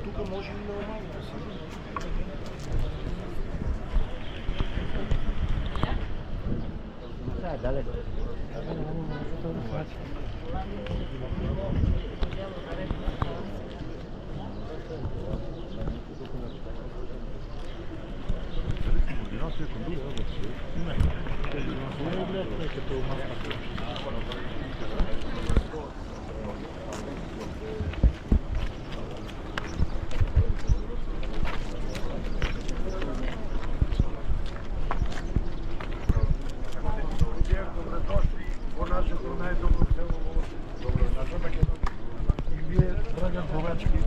Тука може и нормално да се. Да, далеко.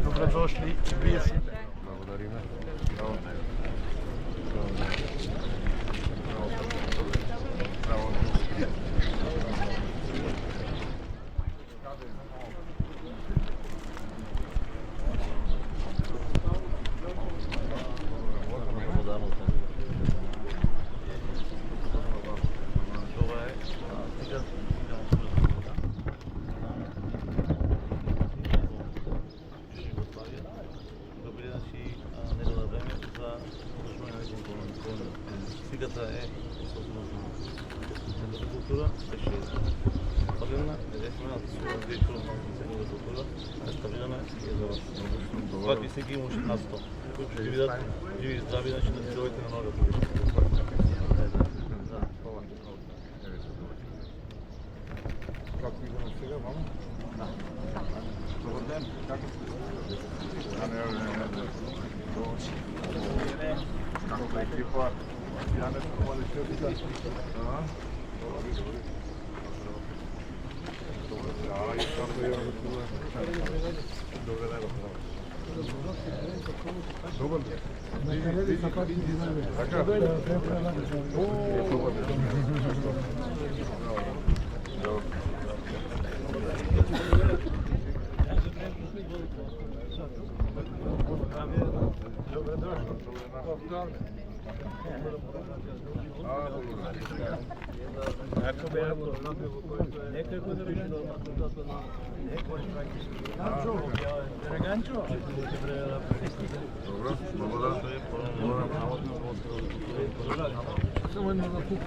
Добродошли и вие сите. Благодариме. Сликата е култура, беше ставljena, единствената култура, представljена е за вас. Когато и всеки имаше нас то. Ще ви видят живи и здрави, значи да си дойдете на ногата. Како идеме сега, мамо? Да. Добар ден, како сте? Не. Како е екипа? Јанец, хвали се бита. Добре, и како е добре, добар ден. Така? Добре дошли. Ако беа некој кој да рече Драганчо. Добро, благодарам. Само една на куп.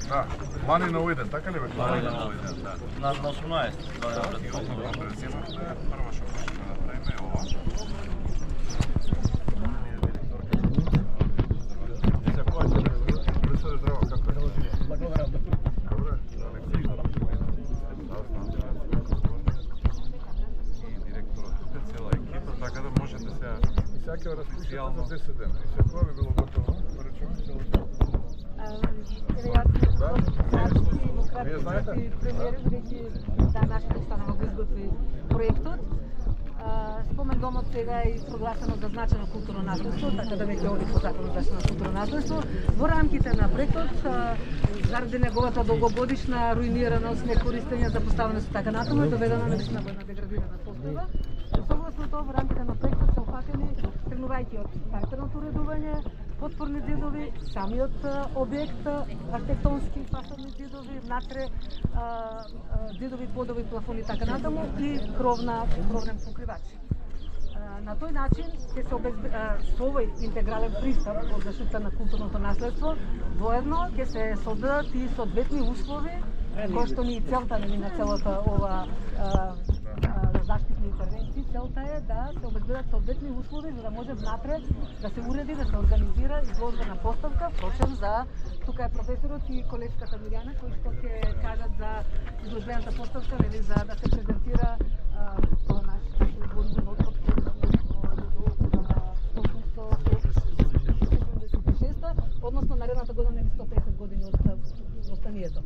Да, плани на овој ден, така ли бе? Плани на овој ден, да. На 18. Прво што ќе направиме е ова. За која ќе пресудиш здраво, како е? Добре, и директорот тука, цела екипа, така да можете сега... И сега ќе распишете за 10 дена. И след тоа би било готово, поречувам се още. Вие знаете? Премиери, бидејќи нашата установа го изготви проектот. Спомен домот сега е прогласено за значено културно наследство, така да веќе оди по законот за значено културно наследство. Во рамките на проектот, заради неговата долгогодишна руинираност, некористење за поставеност и така натаму, е доведена на висина војна деградирана состојба. Согласно тоа, во рамките на проектот се опфатени, тргнувајќи од партерното уредување, подпорни зидови, самиот објект, архитектонски фасадни зидови, внатре зидови, подови, плафони и така натаму и кровен покривач. На тој начин ќе се со овој интегрален пристап во заштита на културното наследство, воедно ќе се создадат и соодветни услови, кои што ни целта на целата ова заштитни интервенции, целта е да се обезбедат соодветни услови за да може внатре да се уреди, да се организира изложбена поставка, впрочем за тука е професорот и колежката Мирјана кои што ќе кажат за изложбената поставка, нели за да се презентира тоа наш изложбен отход односно наредната година е 150 години од востанието.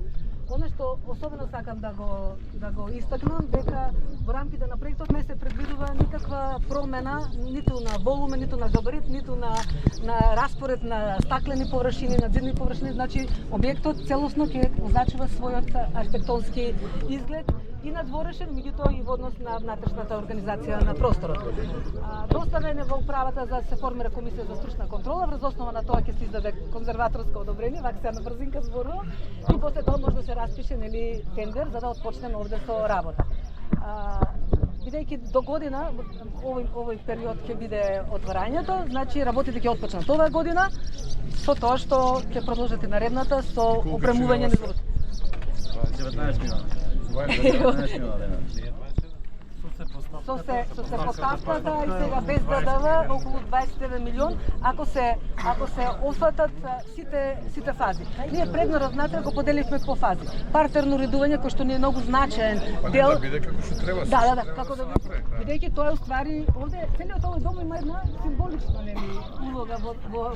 Оно што особено сакам да го истакнам дека во рамките на проектот не се предвидува никаква промена ниту на волумен, ниту на габарит, ниту на распоред на стаклени површини, на зидни површини, значи објектот целосно ќе означува својот архитектонски изглед и надворешен, меѓутоа и во однос на внатрешната организација на просторот. Доставен е во управата за да се формира комисија за стручна контрола, врз основа на тоа ќе се издаде конзерваторско одобрение, вака се на брзинка зборувам, и после тоа може да се распише нели тендер за да отпочнеме овде со работа. Бидејќи до година овој период ќе биде отварањето, значи работите ќе отпочнат оваа година, со тоа што ќе продолжат и наредната со опремување на 19 милиона. Со се поставката и сега без ДДВ околу 29 милион ако се офатат сите фази. Ние предно внатре го поделивме по фази. Партерно уредување кој што не е многу значаен дел. Да биде како што треба. Да, како да биде. Бидејќи тоа е уствари овде целиот овој дом има една символична улога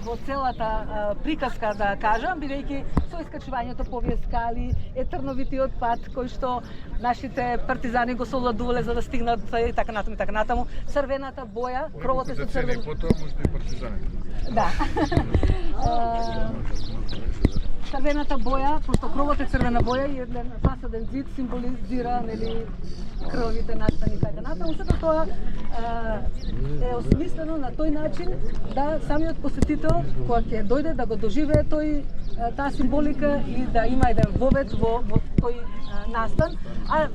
во целата приказка да кажам, бидејќи со искачувањето по овие скали, етерновитиот пат кој што нашите партизани го соладувале за да стигнат и така натаму, црвената боја, кровот е со црвен. Потоа може и партизаните. Да. Црвената боја, пошто кровот е црвена боја и еден фасаден зид символизира нели крвовите настани така натаму. Сето тоа е осмислено на тој начин да самиот посетител кога ќе дојде да го доживее таа символика и да има еден вовед во тој настан, а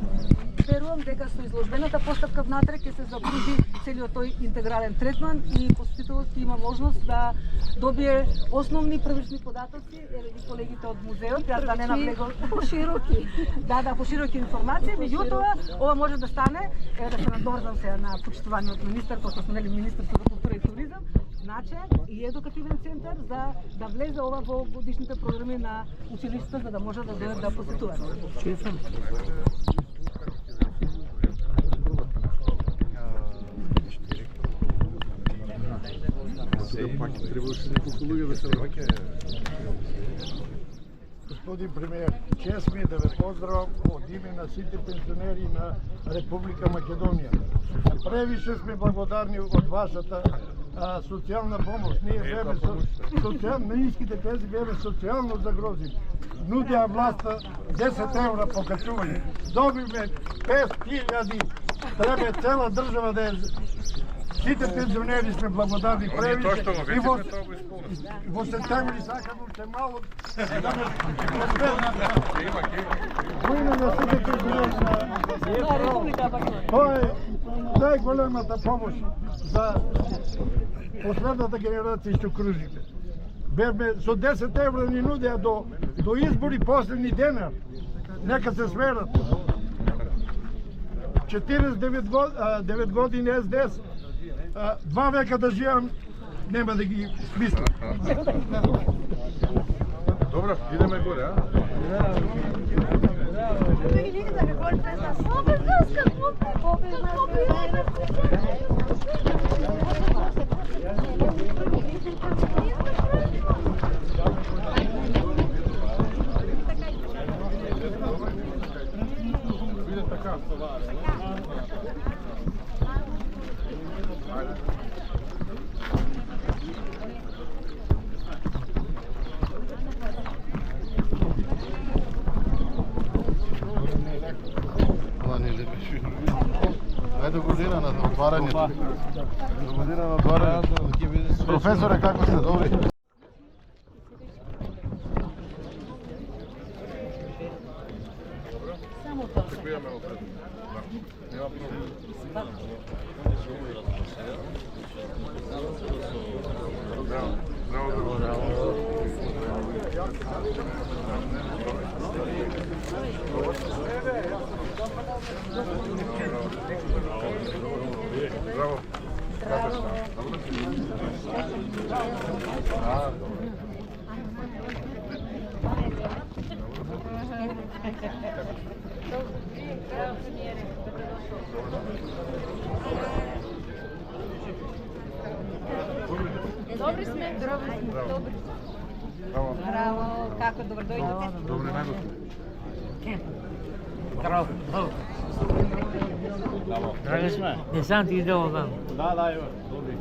верувам дека со изложбената поставка внатре ќе се закружи целиот тој интегрален третман и посетителот ќе има можност да добие основни првични податоци, еве ги колегите од музеот, јас да не навлегам пошироки. Да, пошироки информации, меѓутоа ова може да стане, еве да се надорзам се на почитуваниот министер, кој што нели Министерство за култура и туризам, значаен и едукативен центар за да влезе ова во годишните програми на училиштата за да може да дојдат да посетуваат. Требаше неколку луѓе да се враќаат. Господин премиер, чест ми е да ве поздравам од име на сите пензионери на Република Македонија. Превише сме благодарни од вашата социјална помош. Ние беме ниските пензии беме социјално загрозени. Нудија власта 10 евра покачување. Добивме 5000. Треба цела држава да е. Сите пензионери сме благодарни превише и во септември сакам уште мало да ме во име на сите пензионери на Република Македонија. Тоа е најголемата помош за последната генерација што кружите. Бевме со 10 евра ни нудеа до избори последни дена. Нека се сверат. 49 години СДС, 2 века да живеам, нема да ги смислам. Добро, идеме горе, а? Виде така. Ајде година на отварањето. Година на отварањето. Професоре, како сте? Добри? Само тоа. Чекуваме опред. Нема проблем. Браво. Добри сме. Добри. Браво. Како добро дојдете? Добре, најдобре. Драги сме. Не сам ти идео вам. Да, ево. Добри.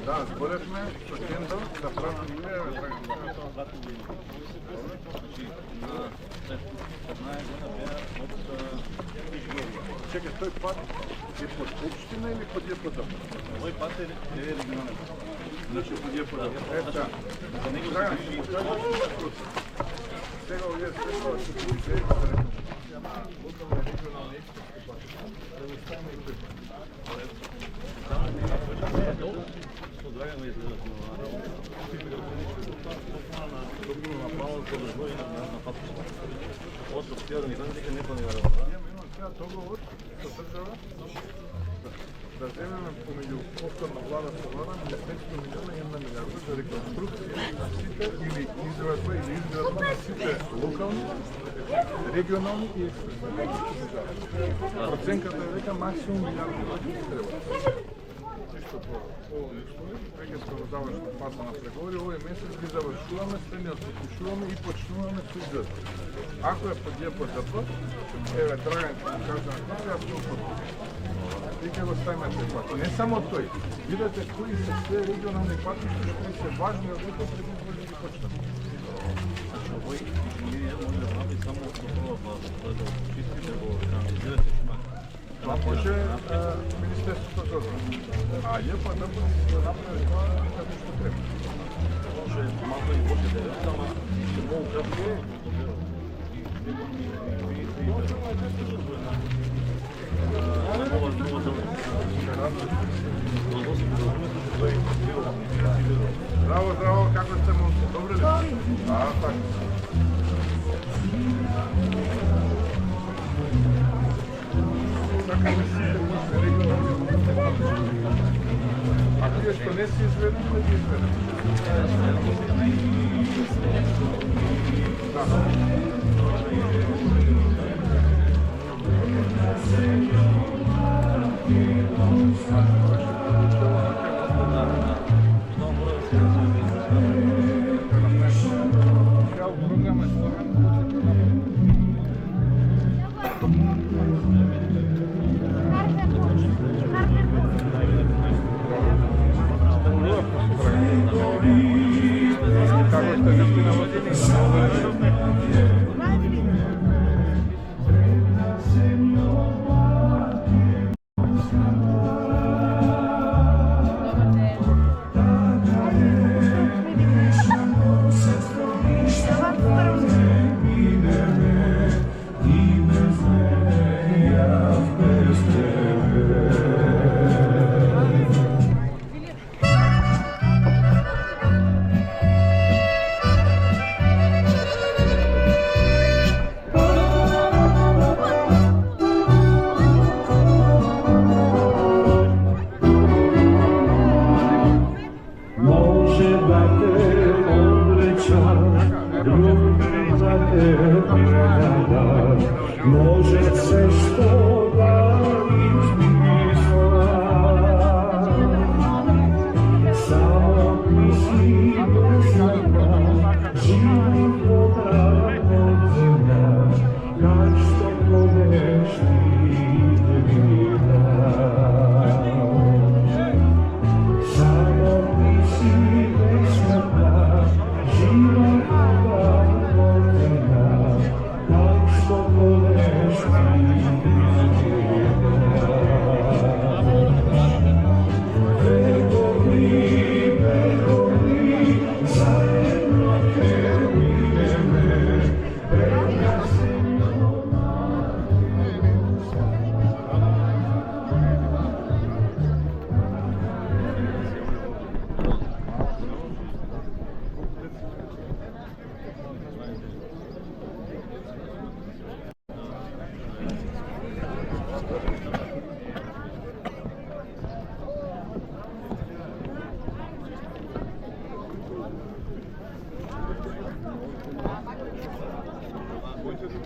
Да, зборевме со Кендо да правиме Чекай, тој пат е под општина или под ЈПД? Овој пат е регионален. Значи под ЈПД. Ета, сега овие средства се получаат на локални регионални експертски пати. Да го ставиме и тој пат. Подлагаме изгледат на пауза подржува и на патишта. Од социјални дека не планира работа. Имам сега договор со држава да земеме помеѓу повторна влада со влада 500 милиона и 1 милиарда за реконструкција на сите или изградба на сите локални, регионални и експертни. Проценката е дека максимум милиарда треба. Чисто по овој услови, веќе сме во завршна фаза на преговори, овој месец ги завршуваме, стенјот покушуваме и почнуваме со изградба. Ако е под ЈПД, еве Драган ќе кажа на тоа, јас сум против. И ќе го ставиме тој пат. Не само тој. Видете кои се све регионални патишта кои се важни од тоа преди да ги почнат. Овој инженер може да направи само ова база, тоа да чистите во канализирате шпак. Това може Министерството за одбрана. А ЈПД да направи тоа како што треба. Може малку и може да е, ама ќе многу кратко Здраво, здраво, како сте момци? Добре ли? А, така. Сакаме сите може регионални. А тие што не се изведени, да ги изведени. тоа мора да се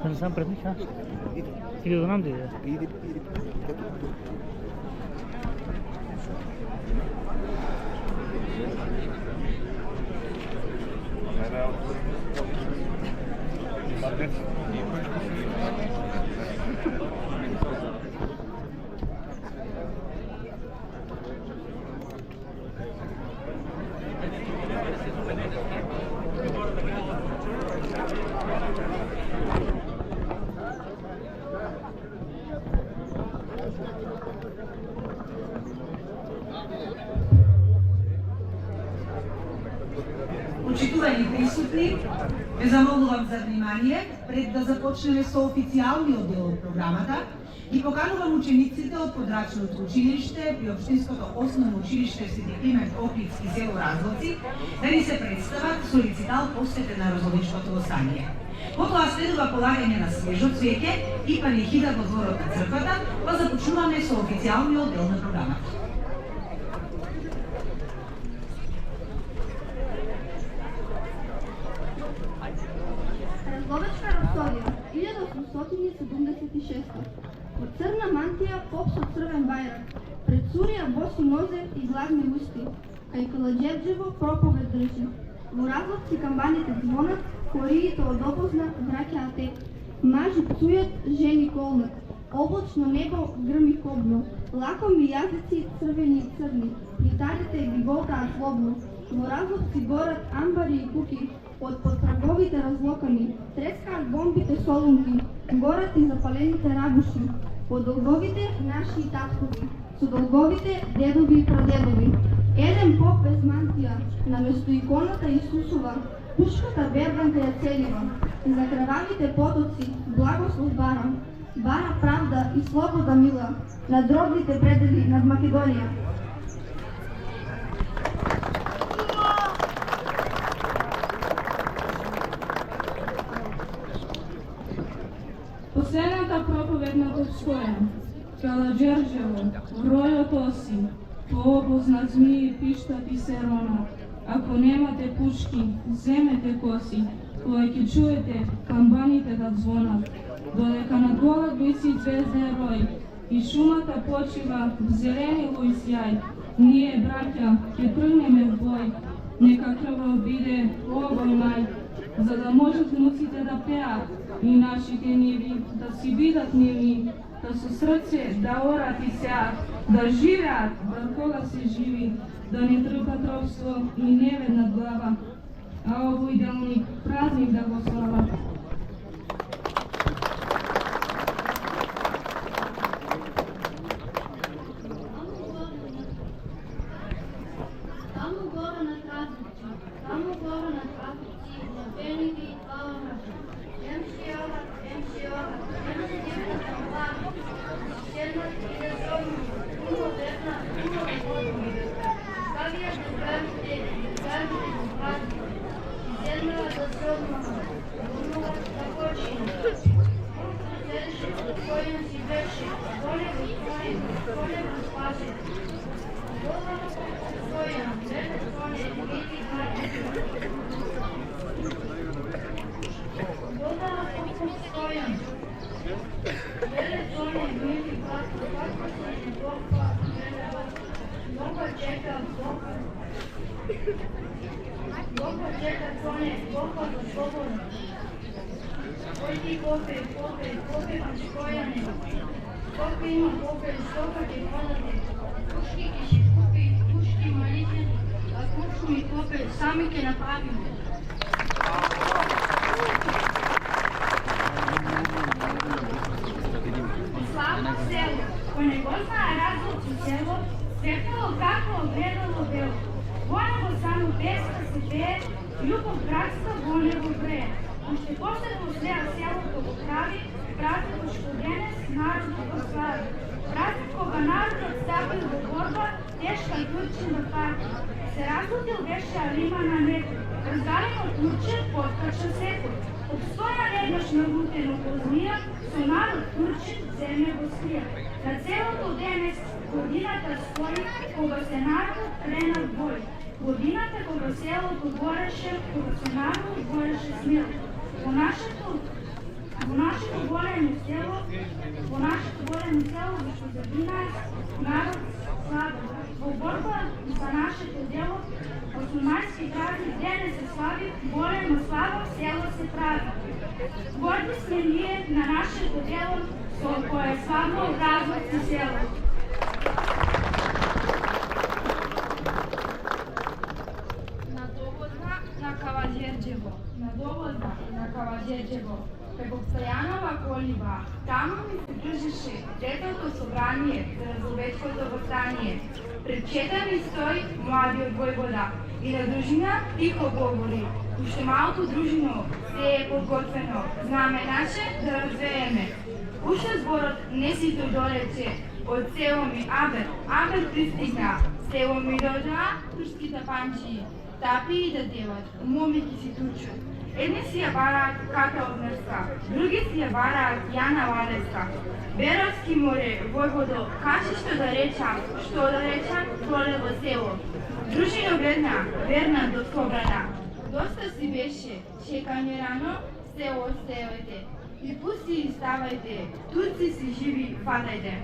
Не знам пред них, а? Иди до нам да иде. Иди. Почитувани присутни, ве замолувам за внимание пред да започнеме со официјалниот дел од програмата и поканувам учениците од Подрачното училиште при Општинското основно училиште Свети Климент Охридски село Разловци да ни се представат со рецитал посветен на Розовичкото восстание. Потоа следува полагање на свежо цвеќе и панихида во дворот на црквата, па започнуваме со официјалниот дел на програмата. Разловечка рапсодија, 1876. Од црна мантија, поп со црвен бајрак, пред Сурија боси нозе и гладни усти, кај Каладжевџево проповед држи. Во Разловци камбаните звонат, хориите од опозна враќаат тек. Мажи пцујат, жени колнат, облачно небо грми кобно, лакоми јазици црвени и црни, гитарите ги голтаат слобно. Во Разловци горат амбари и куки, од подпраговите разлокани, трескаат бомбите солунки, горат и запалените рабуши, по долговите наши и таткови, со долговите дедови и прадедови. Еден поп без мантија, наместо иконата Исусова, пушката берданка ја целива, за крвавите потоци благослов бара, бара правда и слобода мила, над родните предели над Македонија. Последната проповед на Тоцкоја, Каладжевџево, ројот оси, поопознат змии пиштат и се ронат. Ако немате пушки, земете коси, кога ќе чуете камбаните да звонат. Додека над голот виси звезден рој и шумата почива в зелени луј сјај, ние, браќа, ќе тргнеме в бој, нека крвав биде овој мај, за да можат внуците да пеат и нашите ниви да си бидат нивни, да со срце да орат и сеат, да живеат, да кога се живи, да не трпат робство и невед над глава. а овој делник празник да го слават. Таму горе на Традици, на Беливи и Двалама, Емшиора, Емшиора, Седнат и да зовну, Уно верна, Уно водни, Кавија да градите празник, Седнала да зовну, Уно да почина, Следеше којен си беше, Воле го спасе, сами ќе направиме. Славно село, кој не го знае различи село, светло какво гледало дело. Во него само песка се пее, љубов братства во него брее. Уште после после селото го прави, празник што денес народот го слави. Празник кога народот стапил во борба, тешка и турчина пати. Се разлутил беше Алима на него, разгален од турчен подкача секој. Обстоја недаш нагутено познија, со народ турчин земе го скрија. На целото денес годината стои, кога се народот крена в бој. Годината кога селото гореше, кога се народот гореше смил. Во нашето големо село, што загина народ слави. Во борба за нашето дело, 18-ти празник денес се слави, голема слава село се прави. Горди сме ние на нашето дело, со кое славно разлаци село. Надовозна на Каваđерđево, преко Стојанова колиба, таму ми се држеше детото собрание за Разовечкото восстание. Пред чета ми стои младиот војвода и на дружина тихо говори. Уште малку дружино, се е подготвено, знаме наше да развееме. Уште зборот не си то дорече, од село ми Абер пристигна, село ми дојдоа турските панчии. Тапи и да делат, момики си турчу. Едни си ја бараат Ката од Мерска, други си ја бараат Јана Валеска. Беровски море, војводо, кажи што да речам, пролево село. Дружино верна до собрана. Доста си беше, чекање рано, село оставете. И пусти и ставајте, турци си живи, фатајте.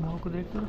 Малко директора.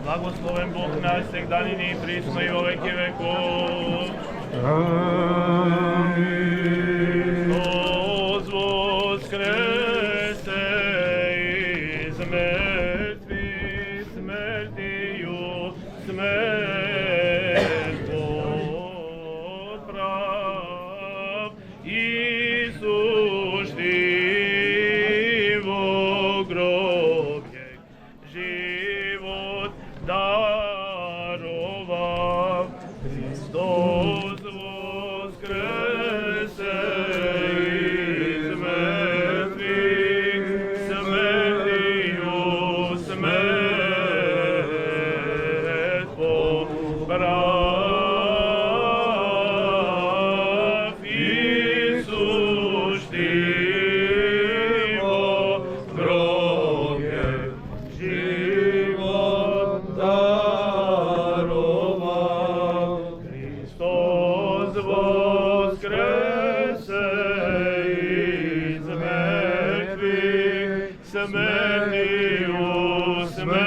Благословен Бог наш, всегда нині і присно, і во веки веков. Амин. Христос воскресе із мертвих, смертію смерть поправ. Ісус ти во гробі живот даровав. Христос воскресе із мертвих, смертію смерть поправ. Ісус ти во гробі живот даровав. Христос воскресе із мертвих, смертію смерть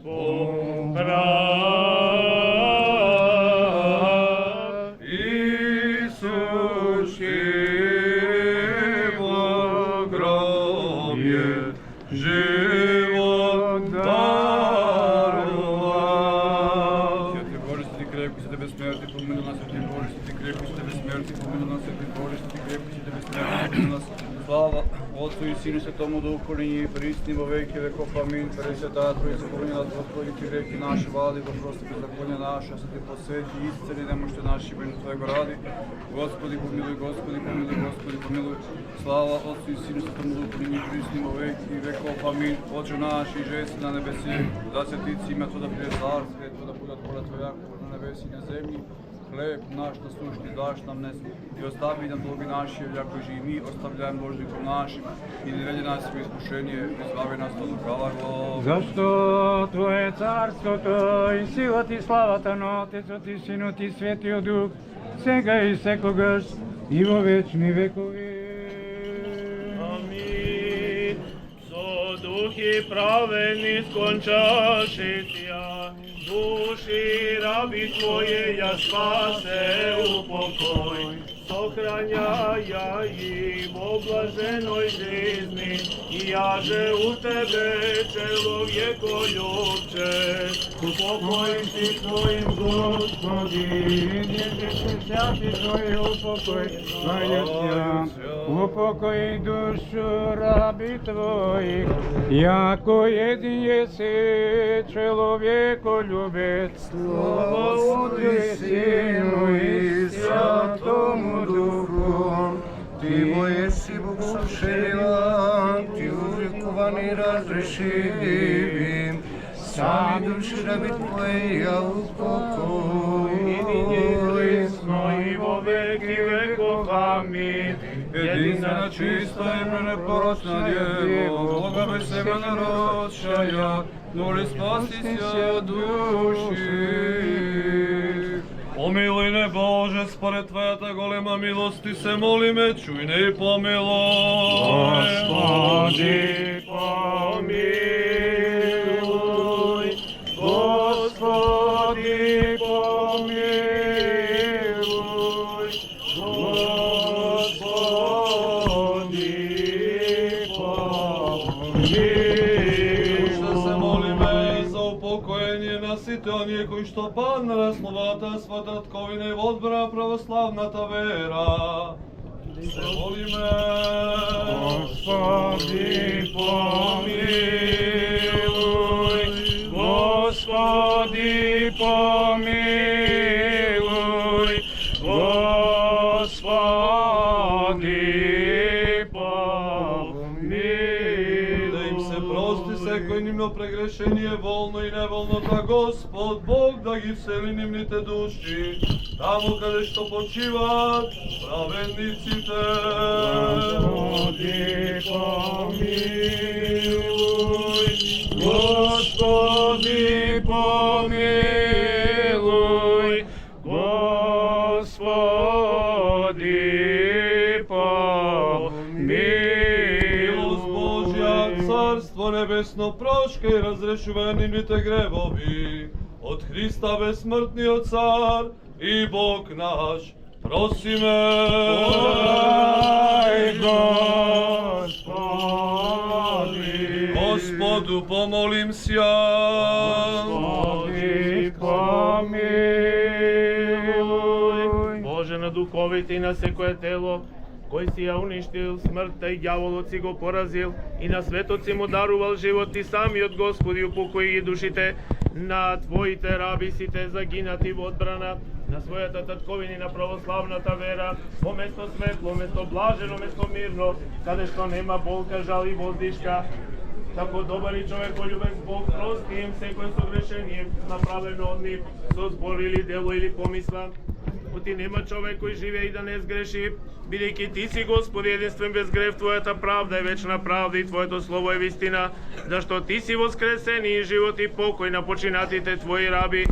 поправ. Ісус во гробі живот дарував. Святий Боже, святий крепкий, святий безсмертний, помилуй нас, святий Боже, святий крепкий, святий безсмертний, помилуй нас, святий Боже, святий крепкий, святий безсмертний, помилуй нас. Слава Отцу и Сину, Святому Духу, ныне и присно, во веки веков. Аминь. Пресвятая Троица, помилуй нас, Господи, Ти грехи наши, вали, вопросы беззакония наши, Святи посвети, исцели немощи наши, во имя Твоего ради. Господи, помилуй, Господи, помилуй, Господи, помилуй. Слава Отцу и Сину, Святому Духу, ныне и присно, во веки веков. Аминь. Отче наш, и жеси на небеси, да святится имя Твое, да придет царствие Твое, да будет воля Твоя, как на небеси и на землі. Хлеб наш насущный дашь нам днес, и остави нам долги наши, яко же и мы оставляем должником нашим, и не веди нас в искушение, избави нас от лукавого. Зашто Твое царството и силата и славата на Отецот и Синот и Светиот Дух, сега и секогаш и во вечни векови. Амин. Со духи праведни скончаши тя, души раби Твоje ja spase upokoj. Со сохраняя и во блаженoj жизни, и яже у Тебе, человеколюбče, упокой си Твоим, Господи, святи Твои упокой, упокой душу раби Твоих, яко един еси человеколюбец. Слава Отцу и Сину и Святому Духу, Ти во еси Бог сушила, Ти увековани разрешиви, сами души раби Твоја упокой. Единствено и во веки веков, амин. Единствена, чиста и пренепорочна Дево, Бога без семена родшая, моли спаси ся души. Помилуй не Боже, според Твоята голема милост Ти се молиме, чуй не и помилуй. Господи, помилуй. Господи, помилуй. Господи, помилуй. Ще се молиме за упокоение на сите оние кои што паднале на словата свататковина и одбрана православната вера. Се молиме. Господи, помилуй. Господи, помилуй. Господи, помилуй. Да им се прости секој нивно прегрешение, волно и неволно, да Господ Бог да ги всели нивните души, таму каде што почиват праведниците. Господи, помилуй. Господи, помилуй. Господи, помилуй. Милост Божја, Царство небесно, прошкај разрешувај нивните гревови. Од Христа безсмртниот Цар и Бог наш, просиме. Подай, Господи. Господу помолимся. Господи, помилуй. Боже, на духовите и на секое тело, кој си ја уништил смртта и ѓаволот си го поразил, и на светот си му дарувал живот, Ти самиот Господи упокои ги душите на Твоите раби, сите загинати во одбрана на својата татковина и на православната вера, во место светло, место блажено, место мирно, каде што нема болка, жал и воздишка. Тако добар и човеколюбец Бог, прости им секој согрешение направено од нив со збор или дело или помисла. Оти нема човек кој живее и да не сгреши, бидејќи Ти си Господи единствен без грев, Твојата правда е вечна правда и Твоето слово е вистина, зашто Ти си воскресен и живот и покој на починатите Твои раби,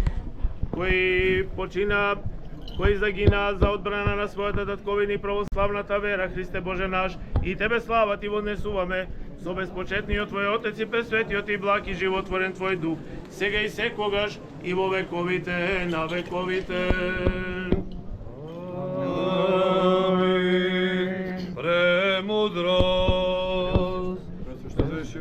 кои загина за одбрана на својата татковина и православната вера. Христе Боже наш, и Тебе слава Ти вознесуваме, со безпочетниот Твој Отец и пресветиот и благ и животворен Твој Дух, сега и секогаш и во вековите на вековите. Амин. Премудрост.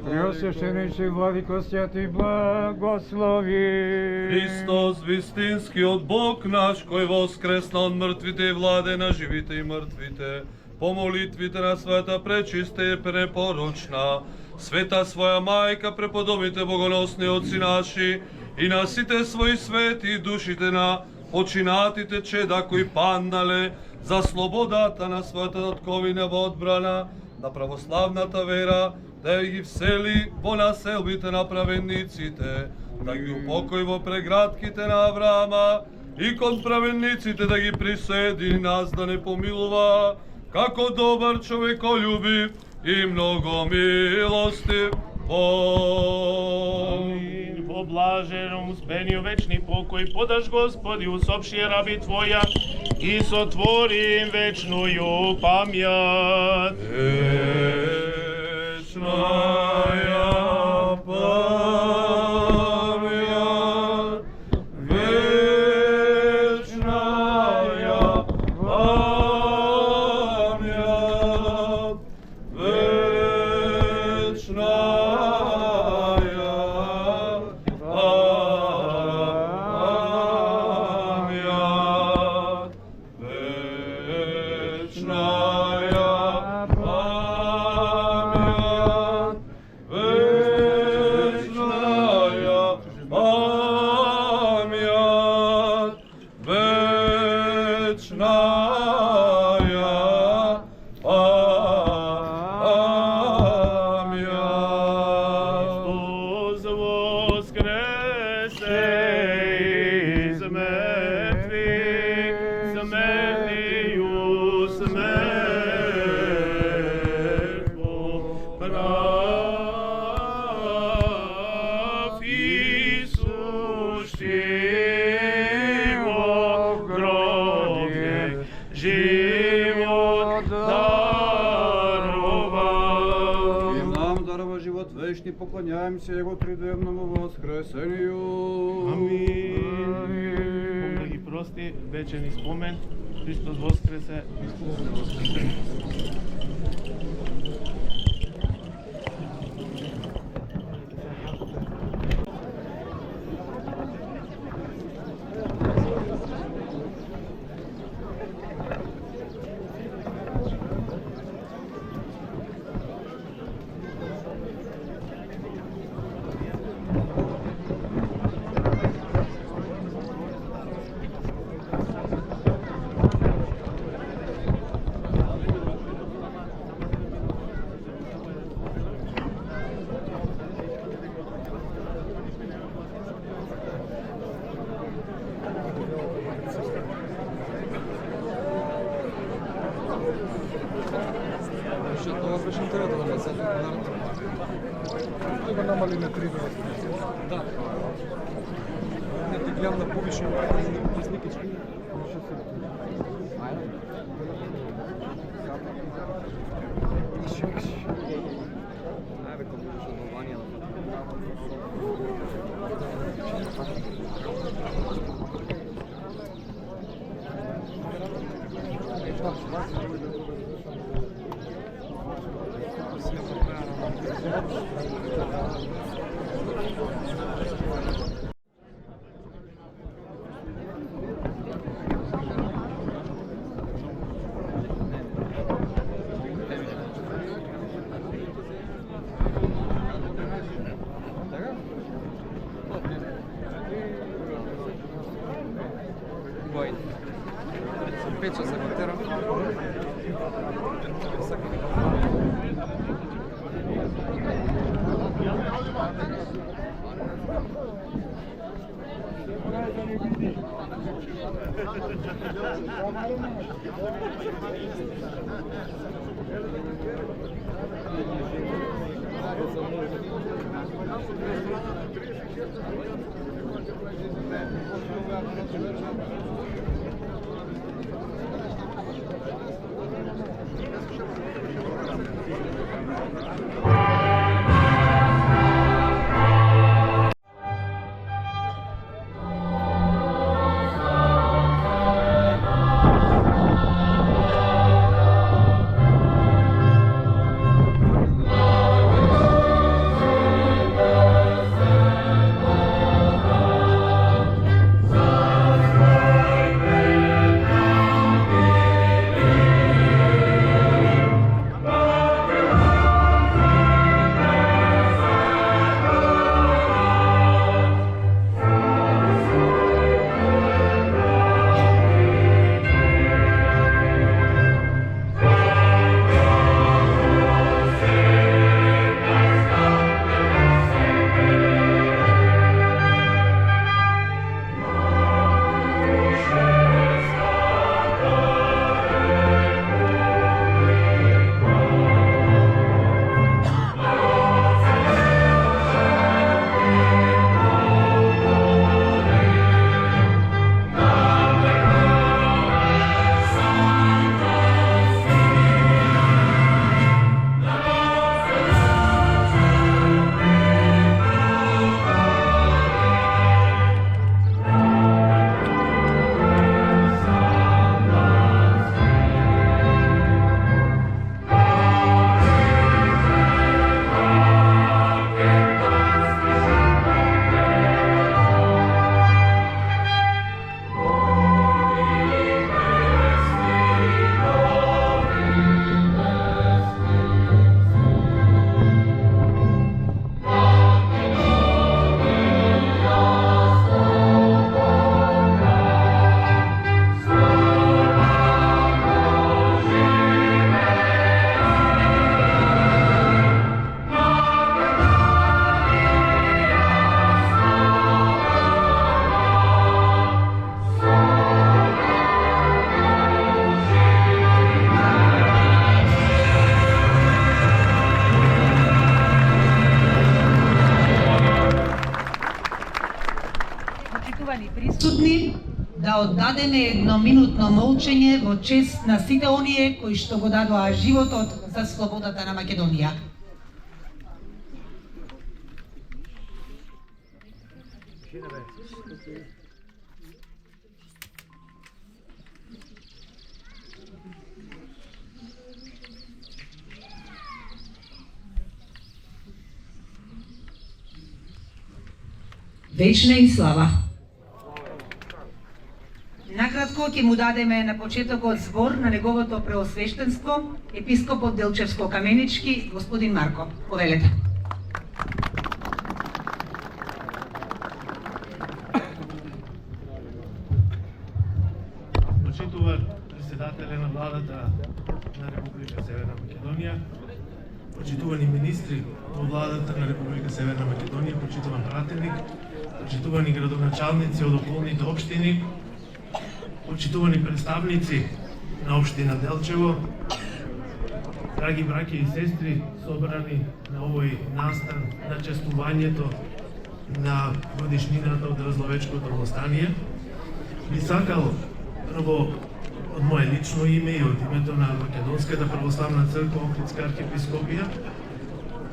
Преосвещеничи Владико Святи, благослови. Христос, вистинскиот Бог наш, кој воскресна од мртвите и владе на живите и мртвите, по молитвите на својата пречиста и препорочна, света своја мајка, преподобните богоносни отци наши и на сите свои свети и душите на починатите чеда кои паднале за слободата на својата татковина во одбрана на православната вера, да ги всели во населбите на праведниците, да ги упокои во преградките на Авраама и кон праведниците да ги присоедини нас да не помилува, како добар човеколюбив и много милостив Бог. Амин. Во блаженом успенију вечни покој подаш Господи усопшие раби Твоја и сотвори им вечную памјат. Вечная памјат, вечная памјат. здрав и сущиво гробе живот дарова. И нам дарова живот вечни, поклоняемся Его тридневному воскресению. Амин. Бог да ги прости, вечен и спомен, Христос воскресе, Христос воскресе. Това беше интересно, да се Треба намали на 3 Да. Не ти гледам на повишено, изникички. Айде, ако можеш основания Пече се готера. да оддадеме едноминутно молчење во чест на сите оние кои што го дадоа животот за слободата на Македонија. Вечна им слава. Накратко ќе му дадеме на почетокот збор на неговото преосвештенство, епископот Делчевско-Каменички, господин Марко. Повелете. Почитуван председателе на владата на Република Северна Македонија, почитувани министри во владата на Република Северна Македонија, почитуван пратеник, почитувани градоначалници од околните општини, почитувани представници на општина Делчево, драги браќа и сестри, собрани на овој настан на честувањето на годишнината од Разловечкото востание, би сакал прво од мое лично име и од името на Македонската православна црква Охридска архиепископија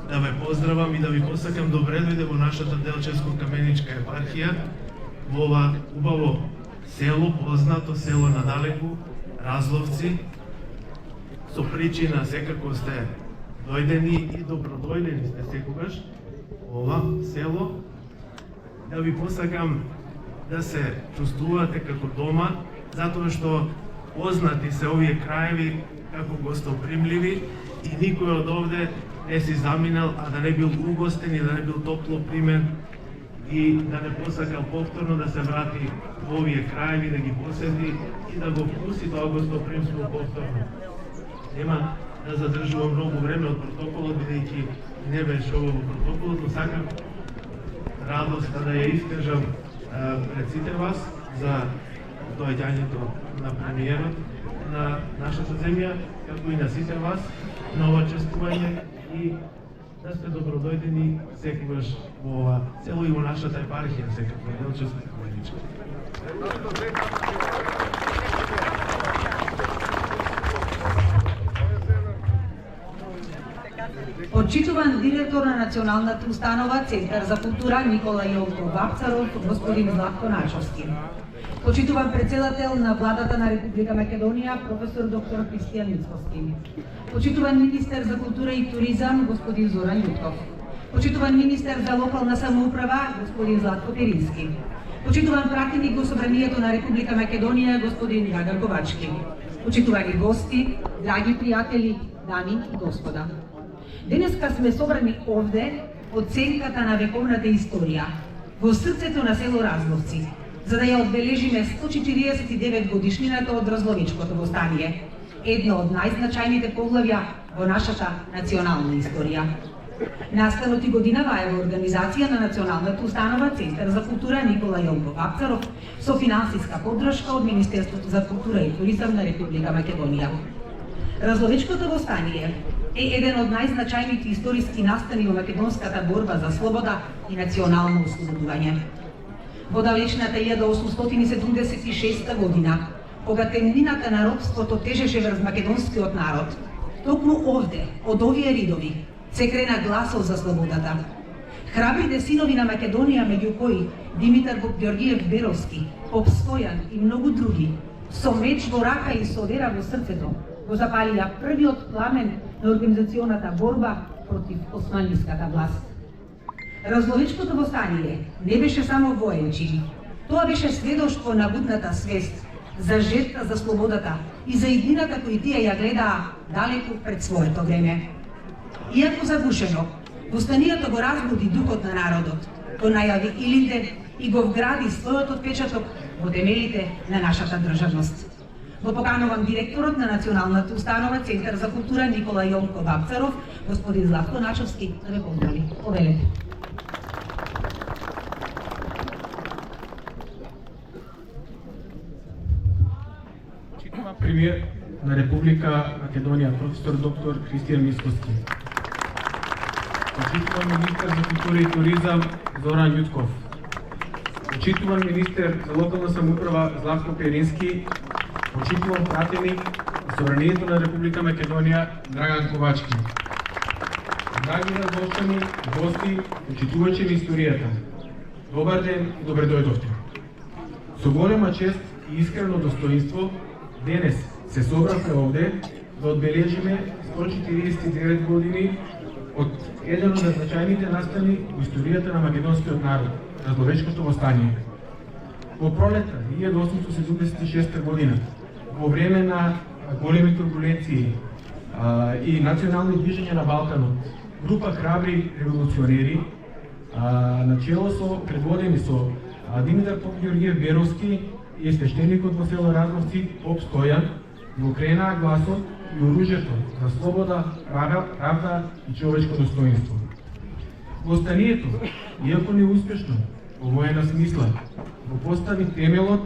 да ве поздравам и да ви посакам добре дојде во нашата Делчевско-Каменичка епархија, во ова убаво село, познато село надалеку, Разловци, со причина секако сте дојдени и добродојдени сте секогаш во ова село, да ви посакам да се чувствувате како дома, затоа што познати се овие краеви како гостопримливи и никој од овде не си заминал, а да не бил угостен и да не бил топло примен и да не посакал повторно да се врати во овие краеви, да ги посети и да го вкуси тоа гостопримство повторно. Нема да задржувам многу време од протоколот, бидејќи не беше ово во протоколот, но сакам радоста да ја искажам пред сите вас за доаѓањето на премиерот на нашата земја, како и на сите вас на ова честување и да сте добродојдени секогаш во ова село и во нашата епархија, секако и Делчевско-Каменичка. Почитуван директор на Националната установа Центар за култура Никола Јонко Вапцаров, господин Златко Начовски. Почитуван председател на владата на Република Македонија, професор доктор Христијан Мицковски. Почитуван министер за култура и туризам, господин Зоран Јутков. Почитуван министер за локална самоуправа, господин Златко Перински. Почитуван пратеник во Собранието на Република Македонија, господин Драган Ковачки. Почитувани гости, драги пријатели, дами и господа. Денеска сме собрани овде од сенката на вековната историја, во срцето на село Разловци, за да ја одбележиме 149 годишнината од Разловечкото востание, едно од најзначајните поглавја во нашата национална историја. Настанот и годинава е во организација на Националната установа Центар за култура Никола Јонко Вапцаров со финансиска поддршка од Министерството за култура и туризам на Република Македонија. Разловечкото востание е еден од најзначајните историски настани во македонската борба за слобода и национално ослободување. Во далечната 1876 година, кога темнината на робството тежеше врз македонскиот народ, токму овде, од овие ридови, се крена гласов за слободата. Храбрите синови на Македонија, меѓу кои Димитар Ѓорѓиев Беровски, Поп Стојан и многу други, со меч во рака и со вера во срцето, го запалија првиот пламен на организационата борба против османлиската власт. Разловечкото востание не беше само воен чин. Тоа беше сведоштво на будната свест за жертва за слободата и за иднината кои тие ја гледаа далеку пред своето време. Иако загушено, востанието го разбуди духот на народот, го најави Илинден и го вгради својот отпечаток во темелите на нашата државност. Го поканувам директорот на Националната установа Центар за култура Никола Јонко Вапцаров, господин Златко Начовски, да ве поздрави. Повелете. Премиер на Република Македонија, професор доктор Христијан Мицковски. Почитуван министер за култура и туризам Зоран Јутков. почитуван министер за локална самоуправа Златко Перински, почитуван пратеник и собранието на Република Македонија Драган Ковачки. Драги разгостени, гости, почитувачи на историјата. Добар ден и добре дојдовте. Со голема чест и искрено достоинство денес се собравме овде да одбележиме 149 години од еден од значајните настани во историјата на македонскиот народ, Разловечкото востание. Во пролета 1876 година, во време на големи турбуленции и национални движења на Балканот, група храбри револуционери, начело со предводени со Димитар Поп Георгиев Беровски и свештеникот во село Разловци Поп Стојан, го кренаа гласот и оружјето за слобода, правда и човечко достоинство. Востанието, иако неуспешно во воена смисла, го постави темелот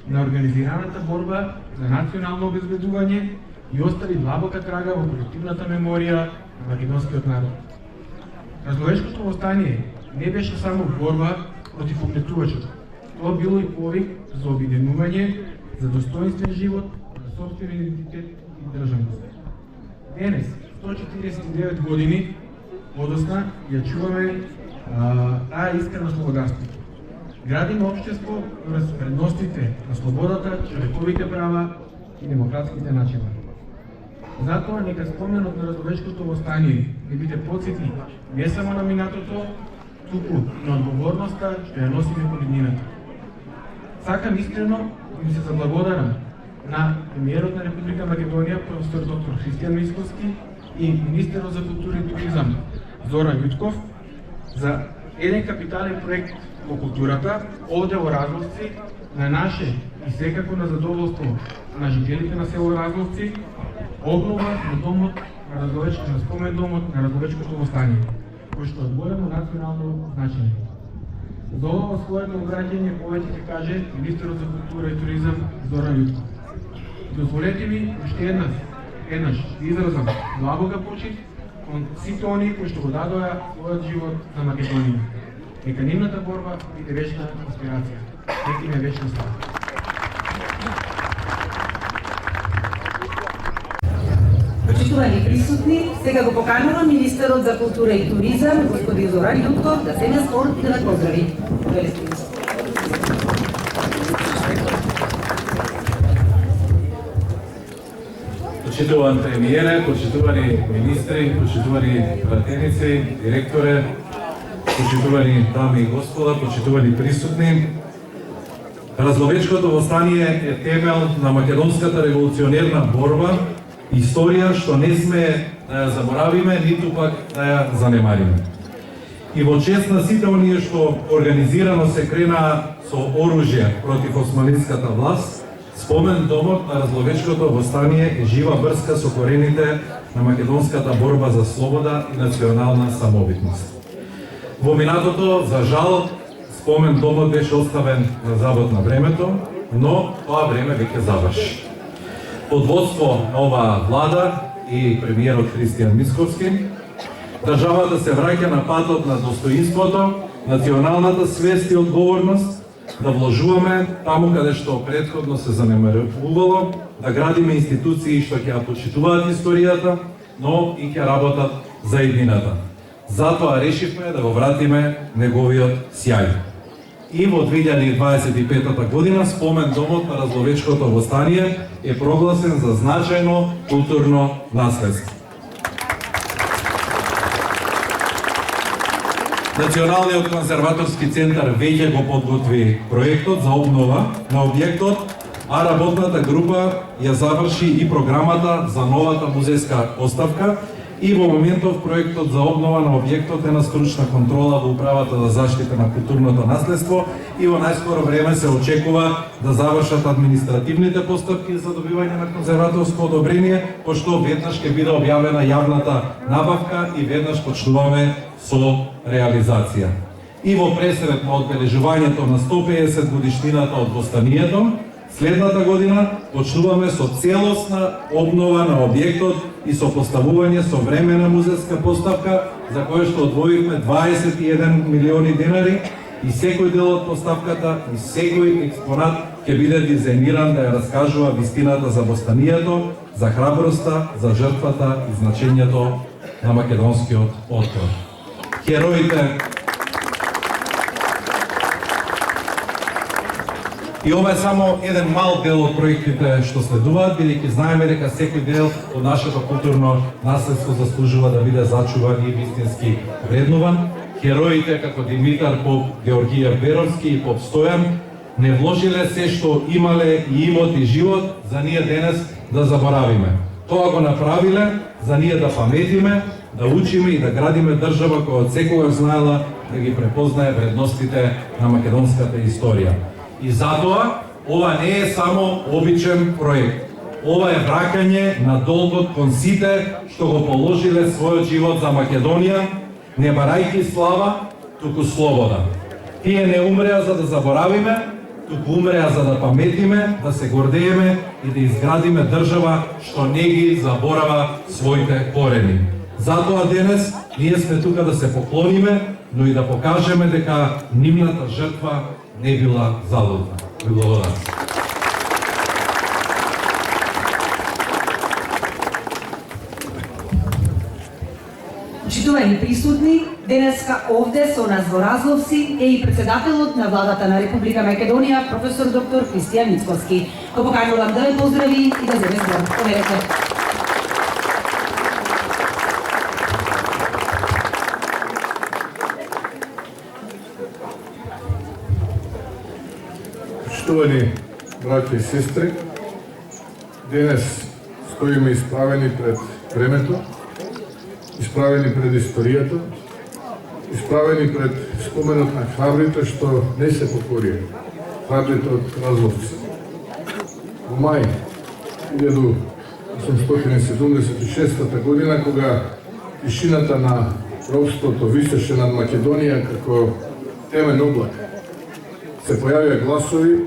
на организираната борба за национално обезбедување и остави длабока трага во колективната меморија на македонскиот народ. Разловечкото востание не беше само борба против угнетувачот. Тоа било и повик за обединување, за достоинствен живот, за собствен идентитет и државност. Денес, 149 години подосна, ја чуваме таа искрена слободарство. Градиме општество врз предностите на слободата, човековите права и демократските начина. Затоа нека споменот на Разловечкото востание не биде потсетник не само на минатото, туку на одговорноста што ја носиме по иднината. Сакам искрено да ми се заблагодарам на премиерот на Република Македонија, професор доктор Христијан Мисковски и министерот за култура и туризам Зоран Јутков за еден капитален проект во културата овде во Разловци, на наше и секако на задоволство на жителите на село Разловци, обнова на домот на Разловечко, на спомен домот на Разловечкото востание, кој што е големо национално значење. За ова своето обраќање повеќе ќе каже министерот за култура и туризам Зоран Јутков. Дозволете ми уште еднаш да изразам длабока почит кон сите оние кои што го дадоа својот живот за Македонија. Нека нивната борба биде вечна инспирација. Нека им е вечна слава. Почитувани присутни, сега го поканувам министерот за култура и туризам, господин Зоран Јутков, да земе збор и да ве поздрави. Почитуван премиере, почитувани министри, почитувани пратеници, директоре, почитувани дами и господа, почитувани присутни. Разловечкото востание е темел на македонската револуционерна борба, историја што не сме да ја заборавиме, ниту пак да ја занемариме. И во чест на сите оние што организирано се кренаа со оружје против османлиската власт, спомен домот на Разловечкото востание е жива врска со корените на македонската борба за слобода и национална самобитност. Во минатото, за жал, спомен домот беше оставен на забот на времето, но тоа време веќе заврши. Под водство на оваа влада и премиерот Христијан Мисковски, државата се враќа на патот на достоинството, националната свест и одговорност, да вложуваме таму каде што претходно се занемарувало, да градиме институции што ќе ја почитуваат историјата, но и ќе работат за иднината. Затоа решивме да го вратиме неговиот сјај. И во 2025 година спомен домот на Разловечкото востание е прогласен за значајно културно наследство. Националниот конзерваторски центар веќе го подготви проектот за обнова на објектот, а работната група ја заврши и програмата за новата музејска поставка и во моментов проектот за обнова на објектот е на стручна контрола во Управата за заштита на културното наследство и во најскоро време се очекува да завршат административните постапки за добивање на конзерваторско одобрение, пошто веднаш ќе биде објавена јавната набавка и веднаш почнуваме со реализација. И во пресред на одбележувањето на 150 годишнината од востанието, следната година почнуваме со целосна обнова на објектот и со поставување современа музејска поставка за која што одвоивме 21 милиони денари и секој дел од поставката и секој експонат ќе биде дизајниран да ја раскажува вистината за востанието, за храброста, за жртвата и значењето на македонскиот отпор. Хероите. И ова е само еден мал дел од проектите што следуваат, бидејќи знаеме дека секој дел од нашето културно наследство заслужува да биде зачуван и вистински вреднуван. Хероите како Димитар Поп, Георгија Беровски и Поп Стојан не вложиле се што имале и имот и живот за ние денес да заборавиме. Тоа го направиле за ние да паметиме, да учиме и да градиме држава која од секогаш знаела да ги препознае вредностите на македонската историја. И затоа, ова не е само обичен проект. Ова е враќање на долгот кон сите што го положиле својот живот за Македонија, не барајки слава, туку слобода. Тие не умреа за да заборавиме, туку умреа за да паметиме, да се гордееме и да изградиме држава што не ги заборава своите корени. Затоа денес ние сме тука да се поклониме, но и да покажеме дека нивната жртва не била залудна. Ви благодарам. Почитувани присутни, денеска овде со нас во Разловци е и председателот на владата на Република Македонија, професор доктор Христијан Мицковски. Го поканувам да ве поздрави и да земе збор. Поверете. Почитувани браќа и сестри, денес стоиме исправени пред времето, исправени пред историјата, исправени пред споменот на храбрите што не се покорија, храбрите од Разловци. Во мај 1876 година, кога тишината на робството висеше над Македонија како темен облак, се појавија гласови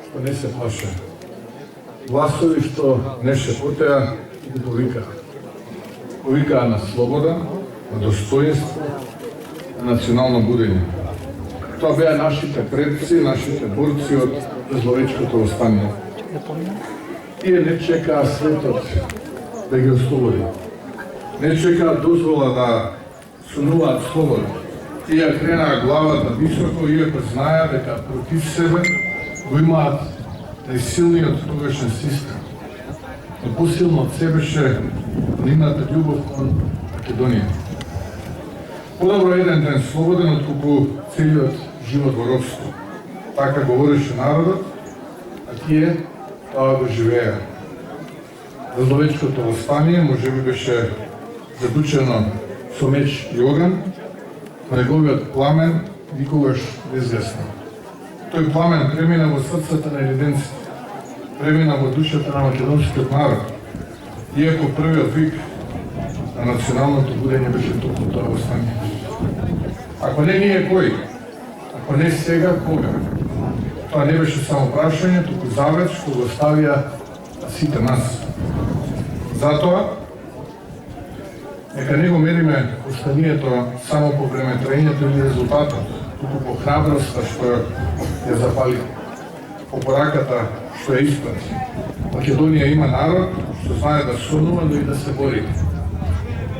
што не се плашеа. Гласови што не шепотеа и го повикаа. Повикаа на слобода, на достоинство, на национално будење. Тоа беа нашите предци, нашите борци од зловечкото востание. Тие не чекаа светот да ги ослободи. Не чекаа дозвола да сонуваат слобода. Тие кренаа главата високо, иако знаеа дека против себе го имаат најсилниот тогашен систем. Но посилно од се беше нивната љубов кон Македонија. Подобро еден ден слободен отколку целиот живот во робство. Така говореше народот, а тие тоа го живееа. Зловечкото востание можеби беше задучено со меч и оган, но неговиот пламен никогаш не изгасна. Тој пламен премина во срцата на единците, премина во душата на македонскиот народ, иако првиот вик на националното будење беше токму тоа востание. Ако не ние кој, ако не сега кога, тоа не беше само прашање, туку завет што го ставија сите нас. Затоа, нека не го мериме востанието само по време траењето или резултатот, туку по храброста што ја запали, по пораката што ја испрати. Македонија има народ што знае да сонува, но и да се бори.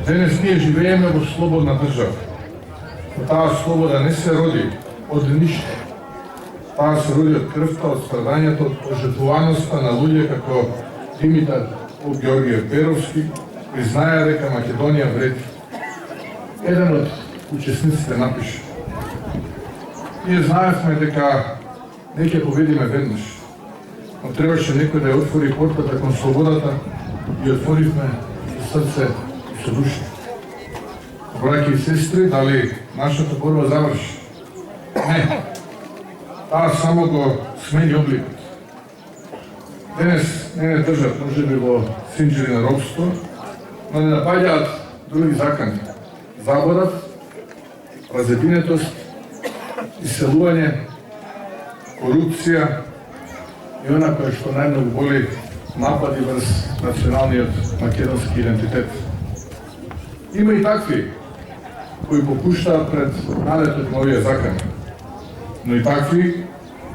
Денес ние живееме во слободна држава. Но таа слобода не се роди од ништо. Таа се роди од крвта, од страдањето, од пожртвуваноста на луѓе како Димитар Поп, Георгија Беровски, признаја дека Македонија вреди. Еден од учесниците напише: ние знаевме дека не ќе победиме веднаш, но требаше некој да ја отвори портата кон слободата и отворивме со срце и со душа. Браќи и сестри, дали нашата борба заврши? Не. Таа само го смени обликот. Денес не не држат можеби во синџири на робство, но не напаѓаат други закани. Заборав, разединетост, иселување, корупција и она кое што најмногу боли, напади врз националниот македонски идентитет. Има и такви кои попуштаат пред налетот на овие закани. но и такви